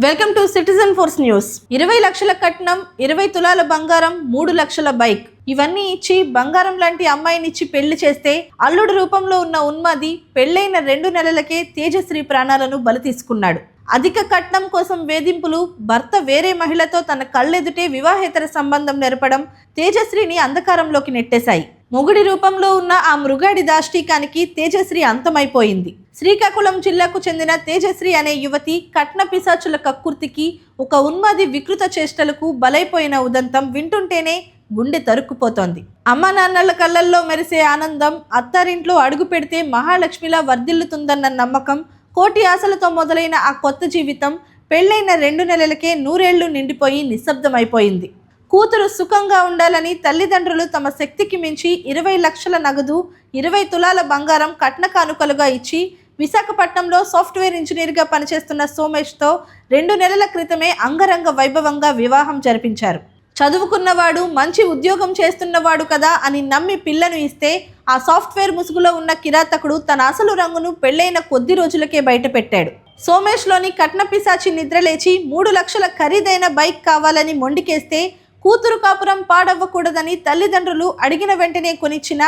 Welcome to citizen force news. 20 లక్షల కట్నం, 20 తులాల బంగారం, 3 లక్షల బైక్ ఇవన్నీ ఇచ్చి బంగారం లాంటి అమ్మాయినిచ్చి పెళ్లి చేస్తే అల్లుడు రూపంలో ఉన్న ఉన్మాది పెళ్లైన 2 నెలలకే తేజశ్రీ ప్రాణాలను బలి తీసుకున్నాడు. అధిక కట్నం కోసం వేధింపులు, భర్త వేరే మహిళతో తన కళ్ళెదుటే వివాహేతర సంబంధం నెరపడం తేజశ్రీని అంధకారంలోకి నెట్టేశాయి. మొగుడి రూపంలో ఉన్న ఆ మృగాడి దాష్టీకానికి తేజశ్రీ అంతమైపోయింది. శ్రీకాకుళం జిల్లాకు చెందిన తేజశ్రీ అనే యువతి కట్న పిశాచుల కక్కుర్తికి, ఒక ఉన్మాది వికృత చేష్టలకు బలైపోయిన ఉదంతం వింటుంటేనే గుండె తరుక్కుపోతోంది. అమ్మా నాన్నల కళ్ళల్లో మెరిసే ఆనందం, అత్తారింట్లో అడుగు పెడితే మహాలక్ష్మిలా వర్ధిల్లుతుందన్న నమ్మకం, కోటి ఆశలతో మొదలైన ఆ కొత్త జీవితం పెళ్లైన 2 నెలలకే 100 ఏళ్లు నిండిపోయి నిశ్శబ్దమైపోయింది. కూతురు సుఖంగా ఉండాలని తల్లిదండ్రులు తమ శక్తికి మించి 20 లక్షల నగదు, 20 తులాల బంగారం కట్న కానుకలుగా ఇచ్చి విశాఖపట్నంలో సాఫ్ట్వేర్ ఇంజనీర్గా పనిచేస్తున్న సోమేష్తో 2 నెలల క్రితమే అంగరంగ వైభవంగా వివాహం జరిపించారు. చదువుకున్నవాడు, మంచి ఉద్యోగం చేస్తున్నవాడు కదా అని నమ్మి పిల్లను ఇస్తే ఆ సాఫ్ట్వేర్ ముసుగులో ఉన్న కిరాతకుడు తన అసలు రంగును పెళ్లైన కొద్ది రోజులకే బయటపెట్టాడు. సోమేష్లోని కట్న పిశాచి నిద్రలేచి 3 లక్షల ఖరీదైన బైక్ కావాలని మొండికేస్తే కూతురు కాపురం పాడవ్వకూడదని తల్లిదండ్రులు అడిగిన వెంటనే కొనిచ్చిన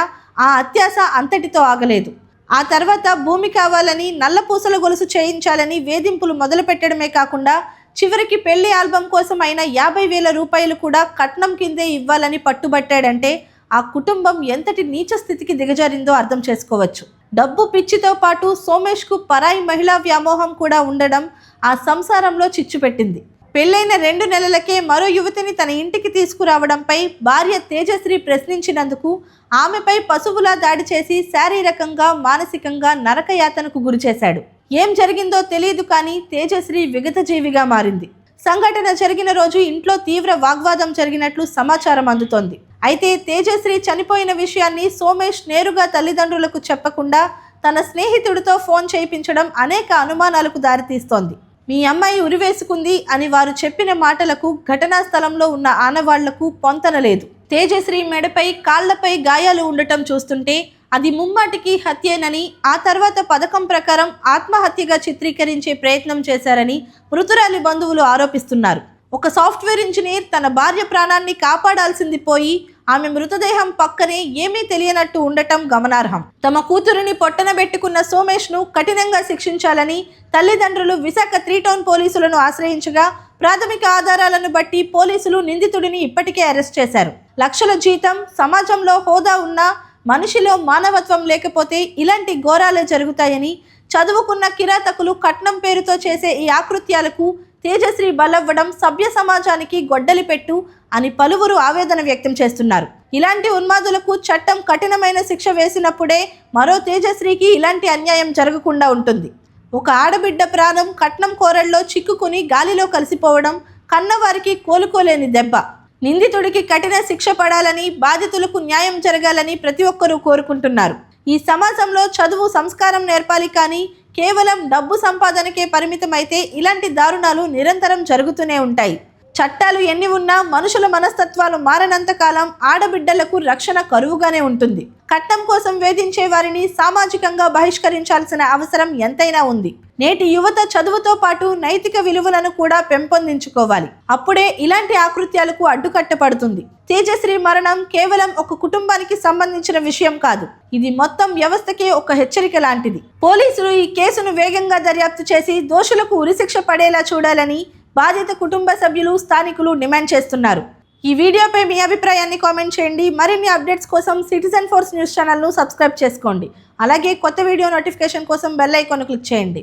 ఆ అత్యాశ అంతటితో ఆగలేదు. ఆ తర్వాత భూమి కావాలని, నల్లపూసల గొలుసు చేయించాలని వేధింపులు మొదలుపెట్టడమే కాకుండా చివరికి పెళ్లి ఆల్బం కోసం అయిన 50,000 రూపాయలు కూడా కట్నం కిందే ఇవ్వాలని పట్టుబట్టాడంటే ఆ కుటుంబం ఎంతటి నీచ స్థితికి దిగజారిందో అర్థం చేసుకోవచ్చు. డబ్బు పిచ్చితో పాటు సోమేష్కు పరాయి మహిళా వ్యామోహం కూడా ఉండడం ఆ సంసారంలో చిచ్చు పెట్టింది. పెళ్లైన 2 నెలలకే మరో యువతిని తన ఇంటికి తీసుకురావడంపై భార్య తేజశ్రీ ప్రశ్నించినందుకు ఆమెపై పశువులా దాడి చేసి శారీరకంగా, మానసికంగా నరకయాతనకు గురిచేశాడు. ఏం జరిగిందో తెలియదు కానీ తేజశ్రీ విగతజీవిగా మారింది. సంఘటన జరిగిన రోజు ఇంట్లో తీవ్ర వాగ్వాదం జరిగినట్లు సమాచారం అందుతోంది. అయితే తేజశ్రీ చనిపోయిన విషయాన్ని సోమేష్ నేరుగా తల్లిదండ్రులకు చెప్పకుండా తన స్నేహితుడితో ఫోన్ చేయించడం అనేక అనుమానాలకు దారితీస్తోంది. మీ అమ్మాయి ఉరివేసుకుంది అని వారు చెప్పిన మాటలకు ఘటనా స్థలంలో ఉన్న ఆనవాళ్లకు పొంతనలేదు. తేజశ్రీ మెడపై, కాళ్లపై గాయాలు ఉండటం చూస్తుంటే అది ముమ్మాటికి హత్యేనని, ఆ తర్వాత పథకం ప్రకారం ఆత్మహత్యగా చిత్రీకరించే ప్రయత్నం చేశారని మృతురాలి బంధువులు ఆరోపిస్తున్నారు. ఒక సాఫ్ట్వేర్ ఇంజనీర్ తన భార్య ప్రాణాన్ని కాపాడాల్సింది పోయి ఆమె మృతదేహం పక్కనే ఏమీ తెలియనట్టు ఉండటం గమనార్హం. తమ కూతురిని పొట్టనబెట్టుకున్న సోమేష్ను కఠినంగా శిక్షించాలని తల్లిదండ్రులు విశాఖ 3 టౌన్ పోలీసులను ఆశ్రయించగా ప్రాథమిక ఆధారాలను బట్టి పోలీసులు నిందితుడిని ఇప్పటికే అరెస్ట్ చేశారు. లక్షల జీతం, సమాజంలో హోదా ఉన్న మనిషిలో మానవత్వం లేకపోతే ఇలాంటి ఘోరాలే జరుగుతాయని, చదువుకున్న కిరాతకులు కట్నం పేరుతో చేసే ఈ ఆకృత్యాలకు తేజశ్రీ బలవ్వడం సభ్య సమాజానికి గొడ్డలి పెట్టు అని పలువురు ఆవేదన వ్యక్తం చేస్తున్నారు. ఇలాంటి ఉన్మాదులకు చట్టం కఠినమైన శిక్ష వేసినప్పుడే మరో తేజశ్రీకి ఇలాంటి అన్యాయం జరగకుండా ఉంటుంది. ఒక ఆడబిడ్డ ప్రాణం కట్నం కోరల్లో చిక్కుకుని గాలిలో కలిసిపోవడం కన్నవారికి కోలుకోలేని దెబ్బ. నిందితుడికి కఠిన శిక్ష పడాలని, బాధితులకు న్యాయం జరగాలని ప్రతి ఒక్కరూ కోరుకుంటున్నారు. ఈ సమాజంలో చదువు, సంస్కారం నేర్పాలి కానీ కేవలం డబ్బు సంపాదనకే పరిమితమైతే ఇలాంటి దారుణాలు నిరంతరం జరుగుతూనే ఉంటాయి. చట్టాలు ఎన్ని ఉన్నా మనుషుల మనస్తత్వాలు మారనంత కాలం ఆడబిడ్డలకు రక్షణ కరువుగానే ఉంటుంది. కట్నం కోసం వేధించే వారిని సామాజికంగా బహిష్కరించాల్సిన అవసరం ఎంతైనా ఉంది. నేటి యువత చదువుతో పాటు నైతిక విలువలను కూడా పెంపొందించుకోవాలి. అప్పుడే ఇలాంటి ఆకృత్యాలకు అడ్డుకట్టపడుతుంది. తేజశ్రీ మరణం కేవలం ఒక కుటుంబానికి సంబంధించిన విషయం కాదు. ఇది మొత్తం వ్యవస్థకే ఒక హెచ్చరిక లాంటిది. పోలీసులు ఈ కేసును వేగంగా దర్యాప్తు చేసి దోషులకు ఉరిశిక్ష పడేలా చూడాలని బాధిత కుటుంబ సభ్యులు, స్థానికులు డిమాండ్ చేస్తున్నారు. ఈ వీడియోపై మీ అభిప్రాయాన్ని కామెంట్ చేయండి. మరిన్ని అప్డేట్స్ కోసం సిటిజన్ ఫోర్స్ న్యూస్ ఛానల్ను సబ్స్క్రైబ్ చేసుకోండి. అలాగే కొత్త వీడియో నోటిఫికేషన్ కోసం బెల్ ఐకాన్ను క్లిక్ చేయండి.